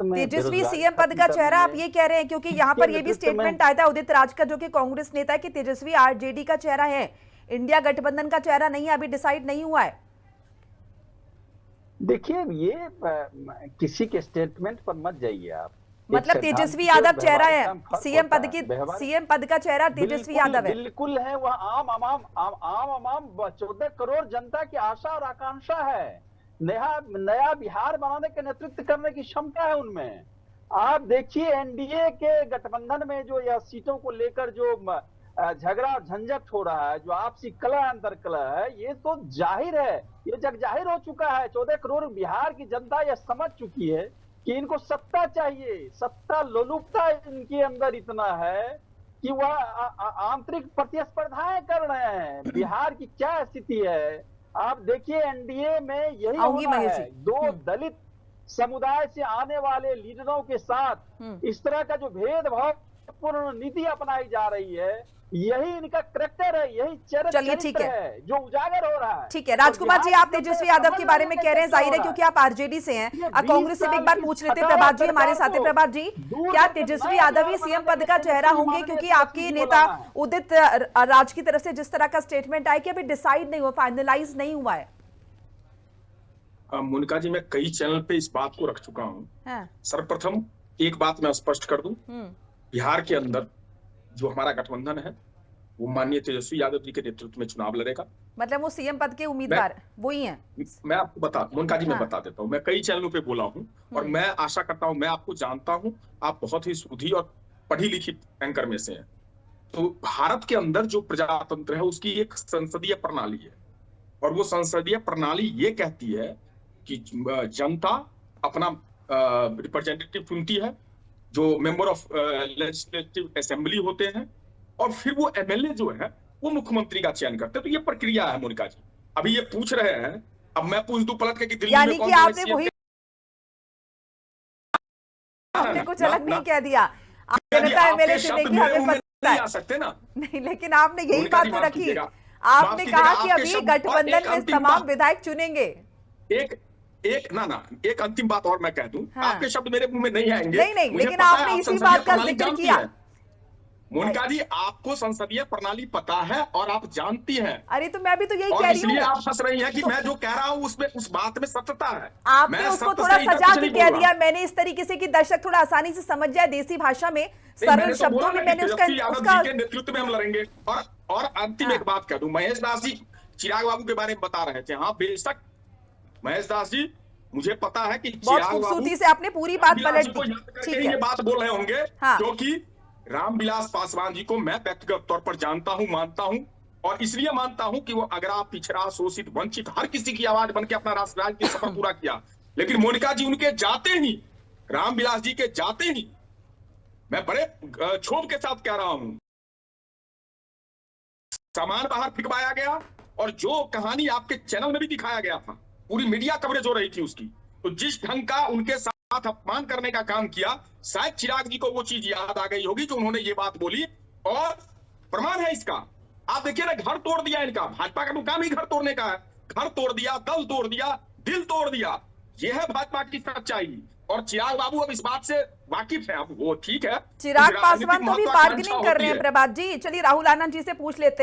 में तेजस्वी बेरोजगारी सीएम पद खत्म का करनी चेहरा आप है। ये कह रहे हैं, क्योंकि यहाँ इसके पर ये भी नेतृत्व में स्टेटमेंट आया था उदित राज का, जो कि कांग्रेस नेता है, कि तेजस्वी आरजेडी का चेहरा है, इंडिया गठबंधन का चेहरा नहीं है, अभी डिसाइड नहीं हुआ है। देखिए, ये किसी के स्टेटमेंट पर मत जाइए आप। एक मतलब तेजस्वी सैद्धांतिक और यादव चेहरा है, व्यवहारिकता में फर्क सीएम होता पद है। की, व्यवहारिक सीएम पद का चेहरा तेजस्वी बिल्कुल यादव है। बिल्कुल है। वह आम 14 करोड़ जनता की आशा और आकांक्षा है। नया नया बिहार बनाने का नेतृत्व करने की क्षमता है उनमें। आप देखिए, एनडीए के गठबंधन में जो यह सीटों को लेकर जो झगड़ा और झंझट हो रहा है, जो आपसी कलह अंतर कलह है, ये तो जाहिर है, ये जग जाहिर हो चुका है। 14 करोड़ बिहार की जनता यह समझ चुकी है कि इनको सत्ता चाहिए। सत्ता लोलुपता इनके अंदर इतना है कि वह आंतरिक प्रतिस्पर्धाएं कर रहे हैं। बिहार की क्या स्थिति है आप देखिए, एनडीए में यही आऊंगी होना महेश है। जी। दो दलित समुदाय से आने वाले लीडरों के साथ इस तरह का जो भेदभावपूर्ण नीति अपनाई जा रही है, यही इनका करैक्टर है, यही चलिए ठीक चरित्र है, है जो उजागर हो रहा है। ठीक है। और राजकुमार जी, बिहार आप की जनता तेजस्वी ये यादव समझ के रही बारे है में कि कह रहे हैं, क्या जाहिर हो है रहा क्योंकि है। आप आरजेडी से हैं। ये 20 कांग्रेस से भी एक साल बार की पूछ लेते, छटा प्रभात जी हमारे सरकार साथ है। को प्रभात जी, दूर क्या करके तेजस्वी नया यादव बिहार ही सीएम बनाने पद के का लिए चेहरा तेजस्वी होंगे? माननीय क्योंकि तेजस्वी आपके जी को नेता लाना है। उदित राज की तरफ से जिस तरह का स्टेटमेंट आया कि अभी डिसाइड नहीं हुआ, फाइनलाइज नहीं हुआ है। मोनिका जी, मैं कई चैनल पे इस बात को रख चुका हूँ। हाँ। सर्वप्रथम एक बात मैं स्पष्ट कर दूं, बिहार के अंदर जो हमारा गठबंधन है वो माननीय तेजस्वी यादव जी के नेतृत्व में चुनाव लड़ेगा। मतलब वो सीएम पद के मैं उम्मीदवार वही हैं? मैं आपको मोनिका जी, मैं हाँ। बता देता हूँ। मैं कई चैनलों पे बोला हूँ और मैं आशा करता हूँ, मैं आपको जानता हूँ, आप बहुत ही सुधी और पढ़ी लिखी एंकर में से हैं। तो भारत के अंदर जो प्रजातंत्र है उसकी एक संसदीय प्रणाली है और वो संसदीय प्रणाली ये कहती है कि जनता अपना रिप्रेजेंटेटिव चुनती है, जो मेंबर ऑफ लेजिस्लेटिव असेंबली होते हैं, और फिर वो एमएलए जो है वो मुख्यमंत्री का चयन करते हैं। तो ये प्रक्रिया है मोनिका जी। अभी ये पूछ रहे हैं, अब मैं पूछ दूं पलट के कि दिल्ली में यानी कि कौन आपने सीएम? वही, हमने कुछ ना अलग नहीं ना कह दिया। जनता आपके एमएलए शब्द चुनेगी, मेरे हमें मुंह में पता नहीं है। आ सकते ना नहीं, लेकिन आपने यही मोनिका बात जी, तो माफ रखी। कीजिएगा, आपने कहा कि आपके अभी शब्द। और गठबंधन एक में अंतिम तमाम बात, विधायक चुनेंगे। एक एक ना ना एक अंतिम बात और मैं कह दूं, हाँ। आपके शब्द मेरे मुंह में नहीं आएंगे। नहीं नहीं, मुझे लेकिन पता है आपने आप इसी संसदीय बात का प्रणाली जिक्र जानती किया। है मोनिका जी, आपको संसदीय प्रणाली पता है और आप जानती हैं। अरे तो मैं भी तो यही और कह रही इसलिए हूँ। आप हंस रही हैं कि तो मैं जो कह रहा हूं उसमें उस बात में सत्यता है। आपने मैं उसको सत्य थोड़ा से इधर सजा कुछ के नहीं कह बोल दिया, रहा। मैंने इस तरीके से कि दर्शक थोड़ा आसानी से समझ जाए, देसी भाषा में, नहीं, सरल मैंने तो शब्दों बोला में ना कि मैंने उसका तेजस्वी यादव उसका जी के नेतृत्व में हम लड़ेंगे। और अंतिम एक हाँ। बात कह दूं, महेश दास जी चिराग बाबू के बारे में बता रहे थे। हाँ बेशक महेश दास जी, मुझे पता है कि बहुत चिराग बाबू खूबसूरती से आपने पूरी बात रामविलास जी पलट को दी। याद करके ठीक ही ये है। बात बोल रहे होंगे, हाँ। क्योंकि रामविलास पासवान जी को मैं व्यक्तिगत तौर पर जानता हूं, मानता हूं, और इसलिए मानता हूं कि वो अगरा, पिछड़ा, शोषित, वंचित हर किसी की आवाज बनकर अपना राष्ट्रीय सफर पूरा किया। लेकिन मोनिका जी, उनके जाते ही, रामविलास जी के जाते ही, मैं बड़े क्षोभ के साथ कह रहा हूं, सामान बाहर फिकवाया गया। और जो कहानी आपके चैनल में भी दिखाया गया था, पूरी मीडिया कवरेज हो रही थी उसकी, तो जिस ढंग का उनके साथ अपमान करने का काम किया, शायद चिराग जी को वो चीज याद आ गई होगी जो उन्होंने ये बात बोली। और प्रमाण है इसका, आप देखिए ना, घर तोड़ दिया इनका। भाजपा का तो काम ही घर तोड़ने का है। घर तोड़ दिया, दल तोड़ दिया, दिल तोड़ दिया। यह है भाजपा की सच्चाई। और चिराग बाबू अब इस बात से वाकिफ है। अब वो ठीक है, चिराग राजनीतिक पासवान तो भी महत्वाकांक्षा बार्गेनिंग कर होती रहे हैं है। प्रभात जी। चलिए राहुल आनंद जी से पूछ लेते हैं।